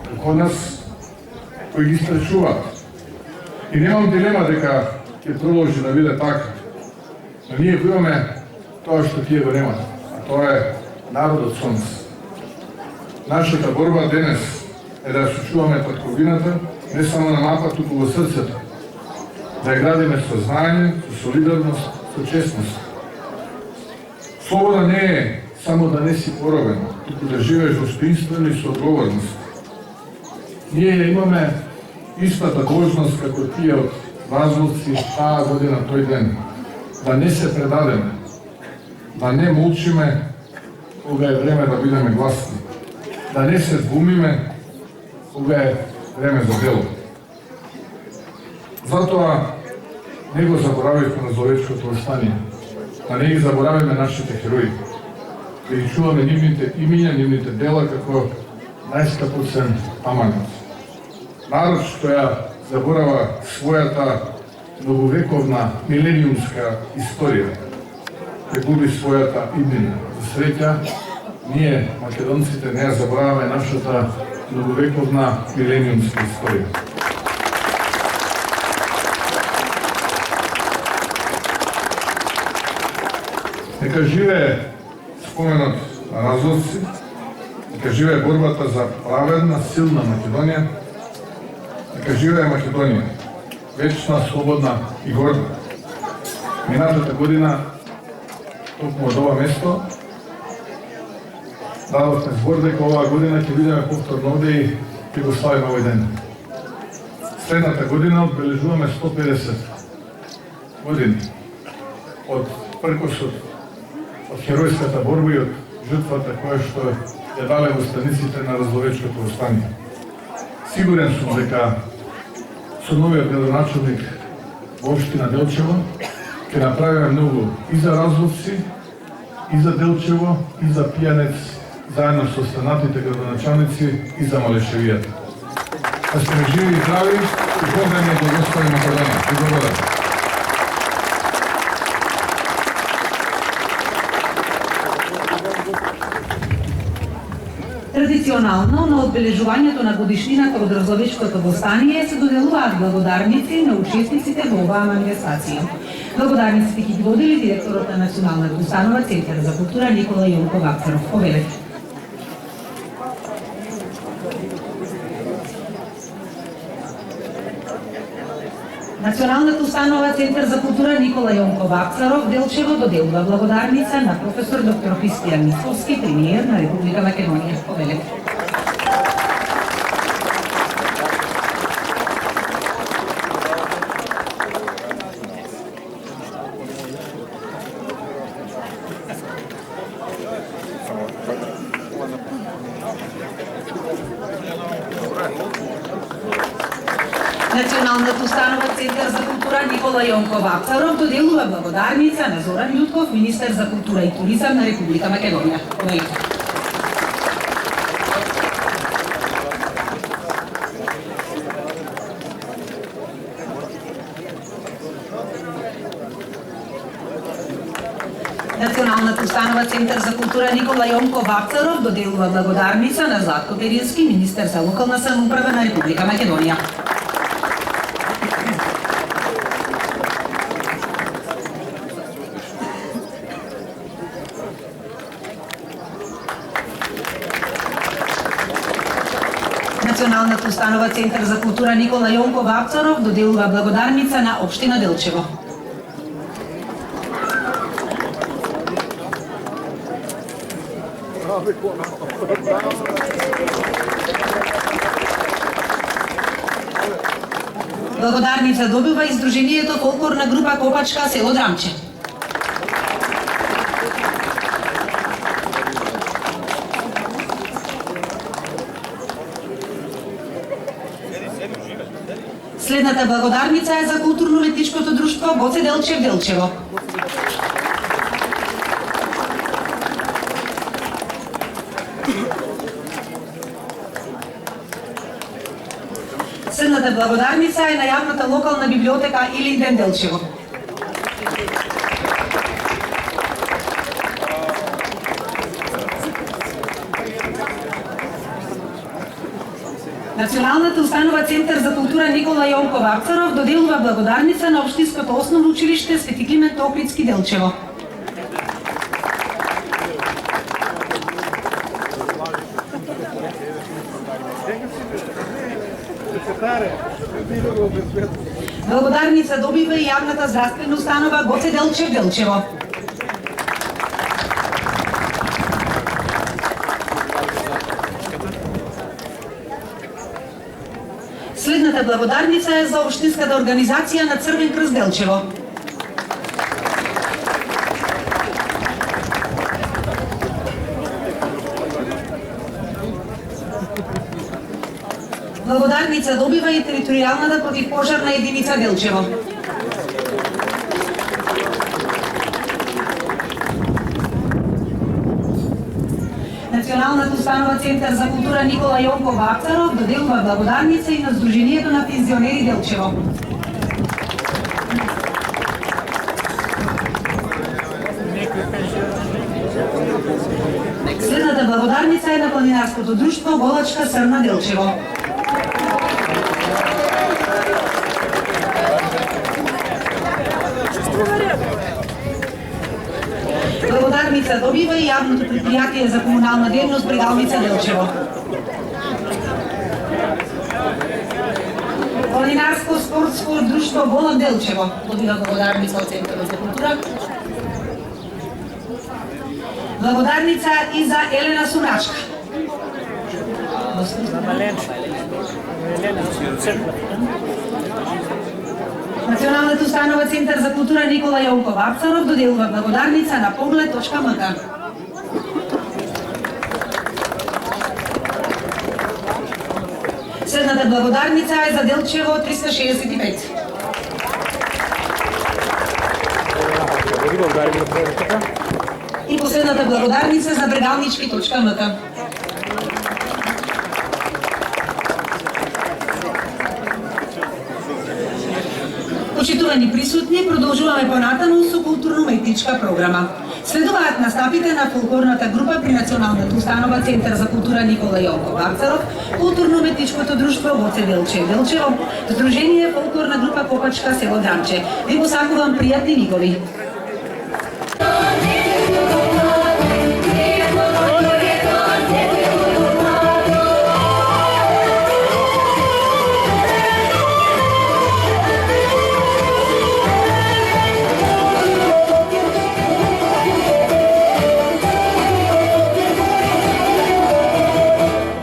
како нас кои ги спречуваат. И немам дилема дека ќе продолжи да биде така. Но ние го имаме тоа што тие го немат, а тоа е народот со нас. Нашата борба денес е да сочуваме татковината не само на мапа, туку во срцето. Да ја градиме со знаење, со солидарност, со честност. Слобода не е само да не си поробен, туку да живееш достоинствено и со одговорност. Ние ја имаме истата должност како тие од Вазовци таа година тој ден. Да не се предадеме, да не молчиме кога е време да бидеме гласни, да не се двумиме кога е време за дело. Затоа не го заборавивме на Зловечкото остание, да не ги заборавиме нашите херои, да ги чуваме нивните имиња, нивните дела како најскапоцен аманат. Народ што ја заборава својата многовековна милениумска историја, ќе губи својата иднина. За среќа, ние, македонците, не ја забораваме нашата многовековна милениумска историја. Нека живее споменот на Разовци, нека живее борбата за праведна, силна Македонија, нека живее Македонија, вечна, слободна и горда. Минатата година, токму од ова место, дадовме збор дека оваа година ќе бидеме повторно овде и ќе го славиме овој ден. Следната година одбележуваме 150 години од пркосот, од херојската борба и од жртвата која што ја дале во станиците на Разловечкото остание. Сигурен сум дека со новиот градоначалник во општина Делчево ќе направиме многу и за Разловци, и за Делчево, и за Пијанец, заедно со останатите градоначалници и за Малешевијата. Да сме живи и здрави и Бог да ни благослови Македонија. И благодарам. Традиционално на одбележувањето на годишнината од Разловечкото востание се доделуваат благодарници на учесниците во оваа манифестација. Благодарниците ги водили директорот на Националната установа Центар за култура Никола Јонков Апцаров. Повелете. Националната установа Центар за култура Никола Јонков Апцаров Делчево доделува благодарница на професор доктор Христијан Мицовски, премиер на Република Македонија. Повелете. Националната установа Центар за култура Никола Јонков Апцаров доделува благодарница на Зоран Љутков, министер за култура и туризам на Република Македонија. Националната установа Центар за култура Никола Јонков Апцаров доделува благодарница на Златко Перински, министер за локална самоуправа на Република Македонија. Националната установа Центар за култура Никола Јонков Апцаров доделува благодарница на општина Делчево. Благодарница добива и Сдруженијето фолклорна група Копачка, село Драмче. Следната благодарница е за културно-уметничкото друштво Гоце Делчев Делчево. Следната благодарница е на јавната локална библиотека Илинден Делчево. Националната установа Центар за култура Никола Јонков Апцаров доделува благодарница на Општинското основно училиште Свети Климент Охридски Делчево. Благодарница добива и јавната здравствена установа Гоце Делчев Делчево. Следната благодарница е за Општинската организација на Црвен крст Делчево. Благодарница добива и територијалната противпожарна единица Делчево. Националната установа Центар за култура Никола Јонков Апцаров доделува благодарница и на Сдруженијето на пензионери Делчево. Следната благодарница е на планинарското друштво Голачка Срна Делчево. Благодарница добива и јавното предпријатие за комунална дејност Брегалница Делчево. Планинарско спортско друштво Голам Делчево добива благодарница од Центарот за култура. Благодарница и за Елена Суначка. Националната установа Центар за култура Никола Јонков Апцаров доделува благодарница на Поглед.мк. Следната благодарница е за Делчево 365. И последната благодарница за Брегалнички.мк. Почитувани присутни, продолжуваме понатаму со културно-уметничка програма. Следуваат настапите на фолклорната група при Националната установа Центар за култура Никола Јонков Апцаров, културно-уметничкото друштво Гоце Делчев Делчево, Сдружение фолклорна група Копачка село Драмче. Ви го сакувам пријатни мигови. Thank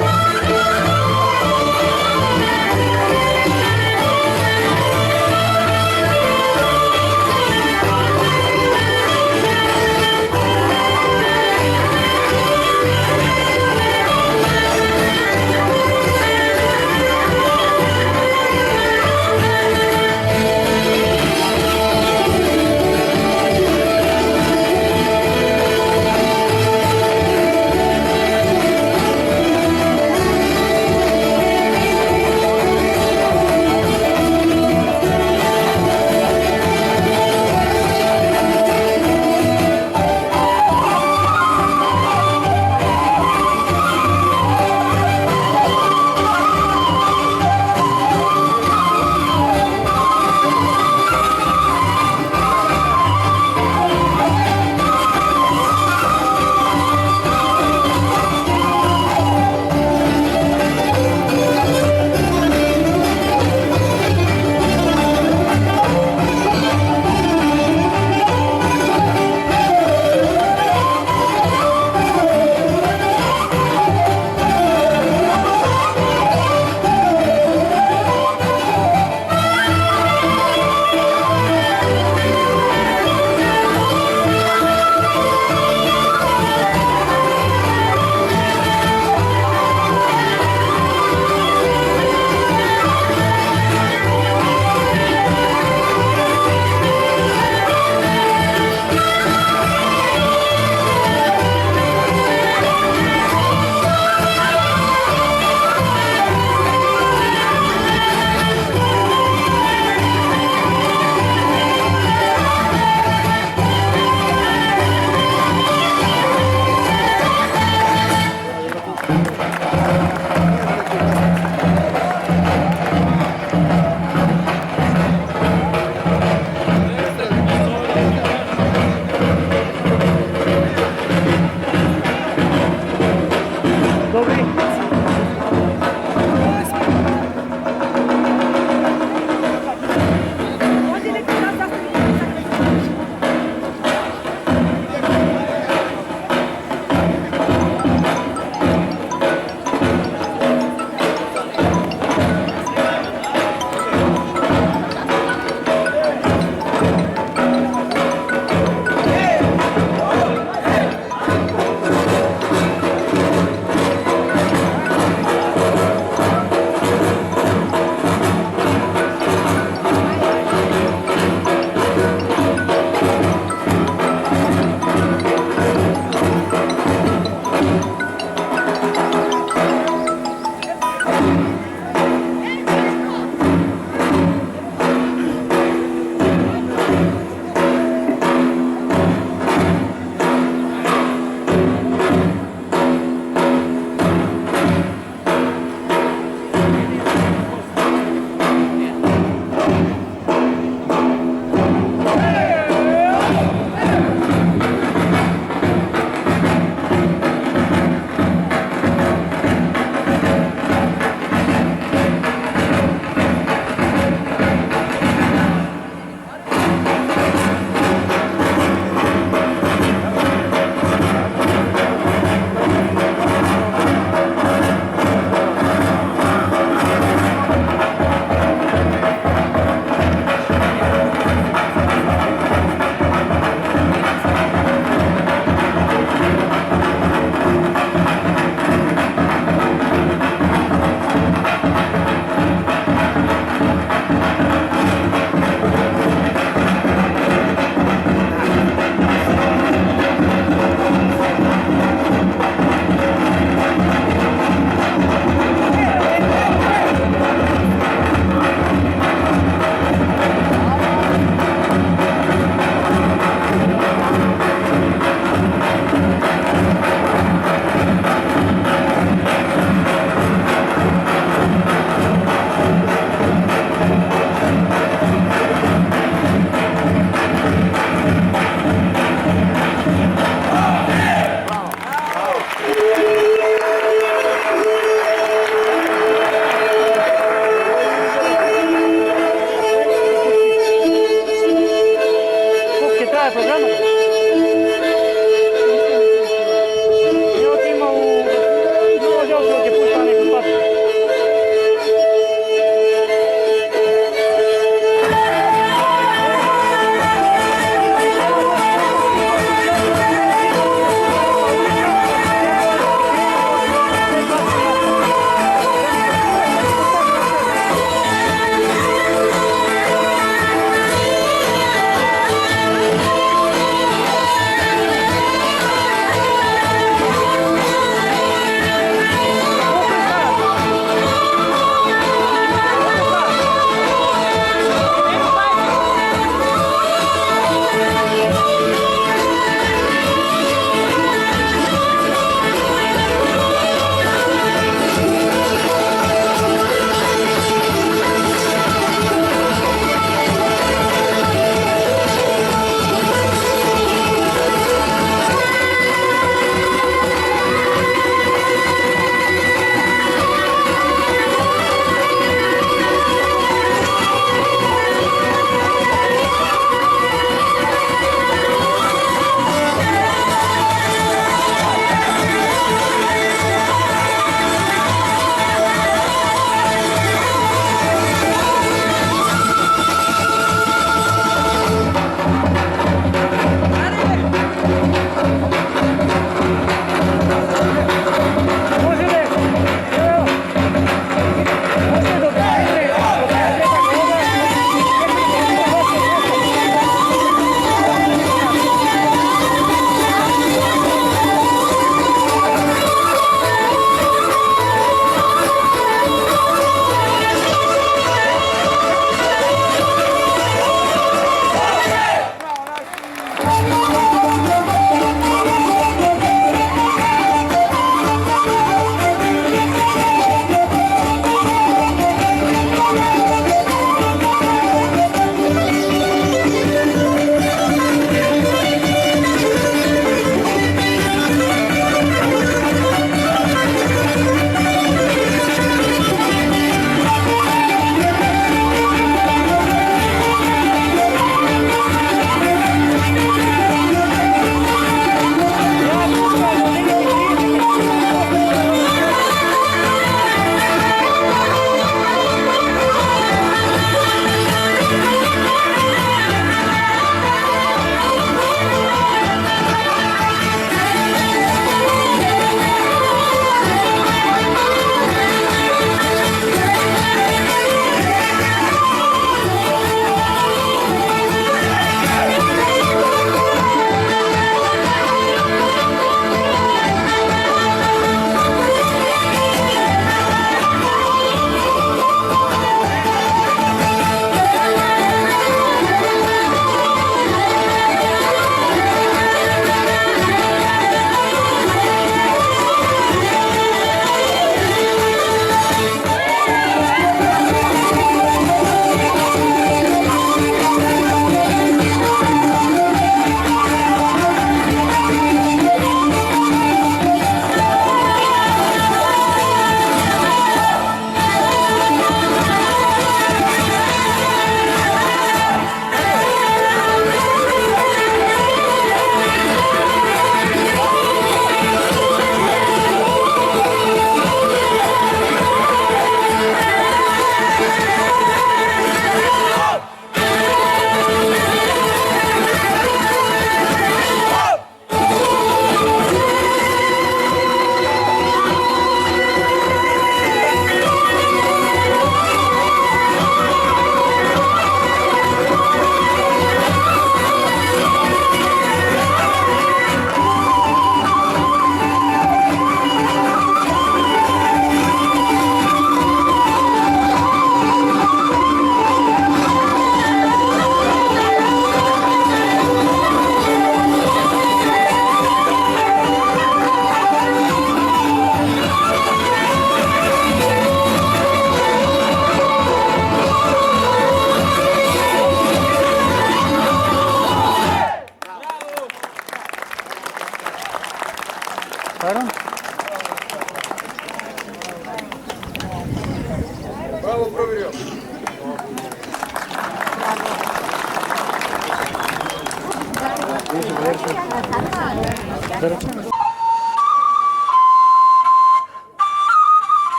you.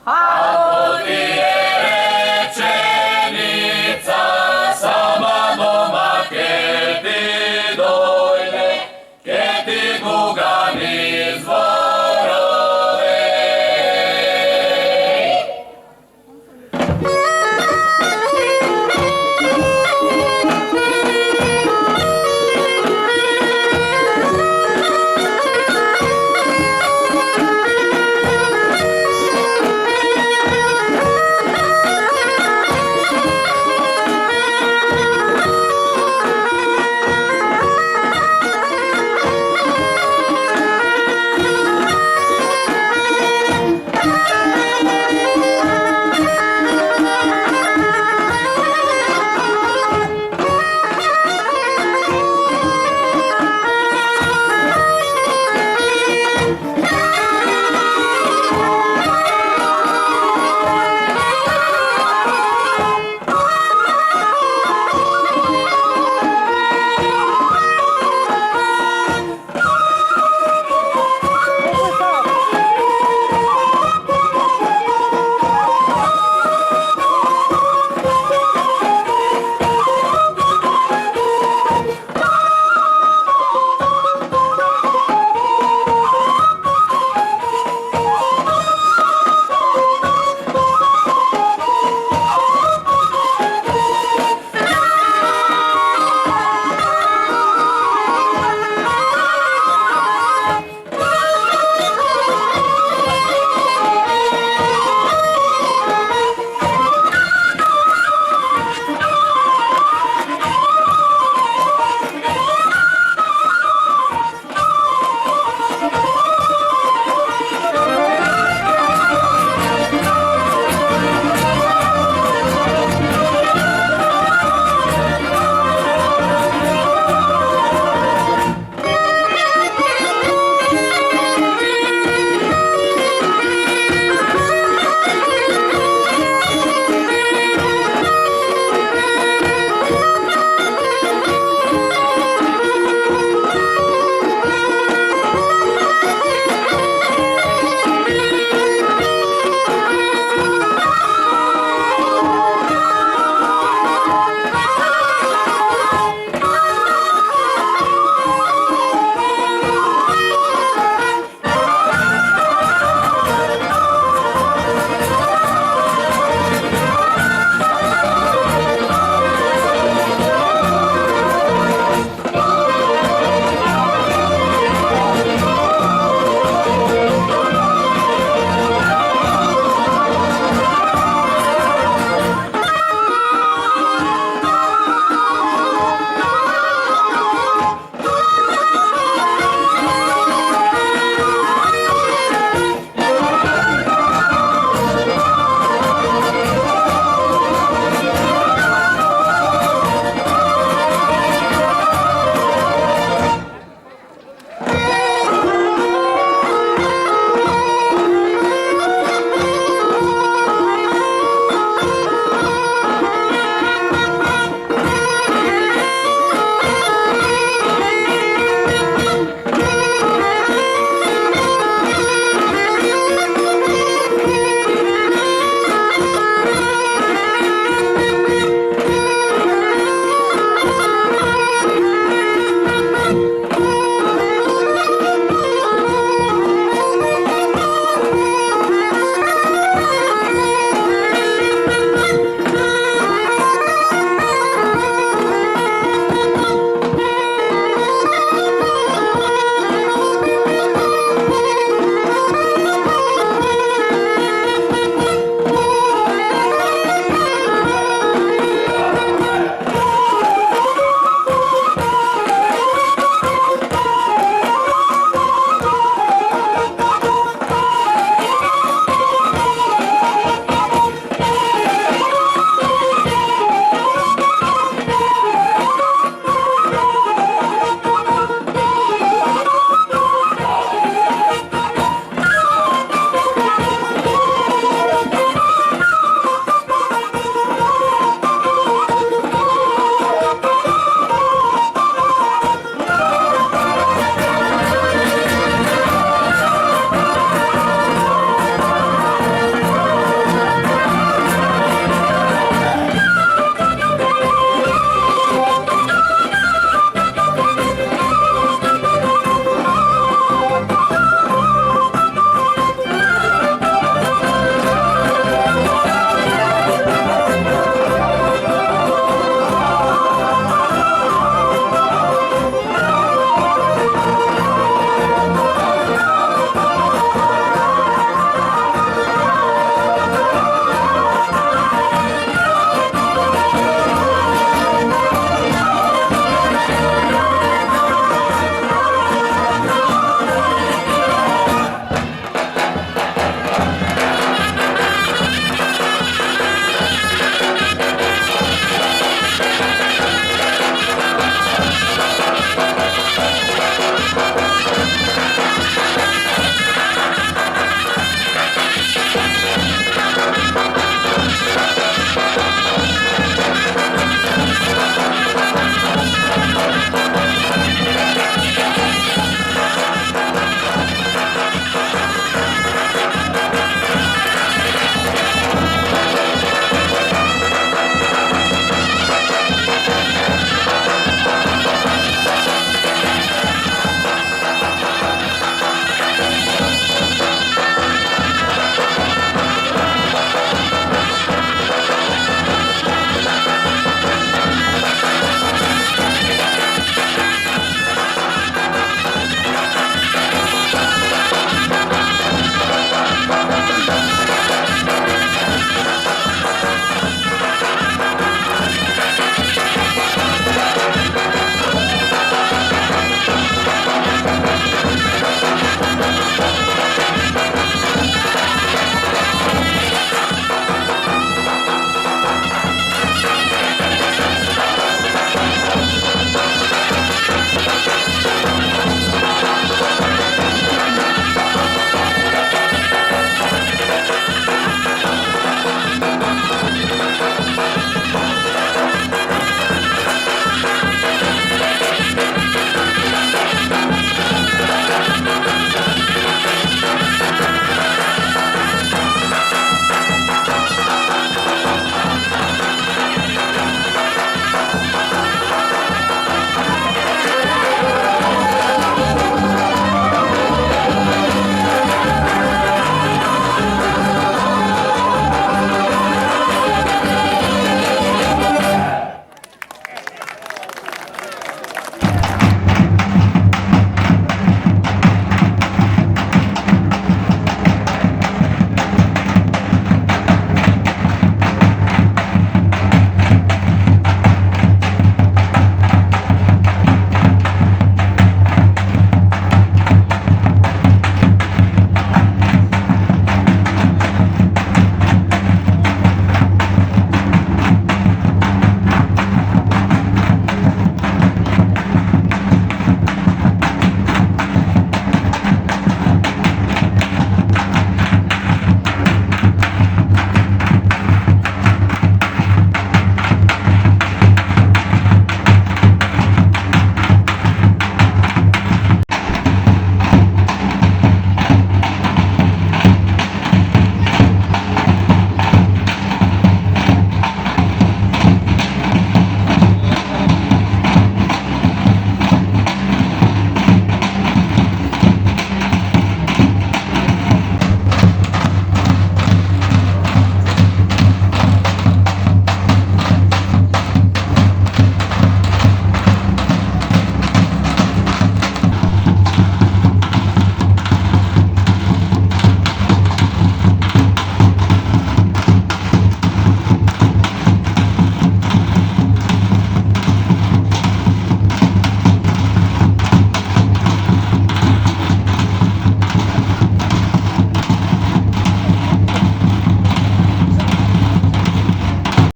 Алелуја!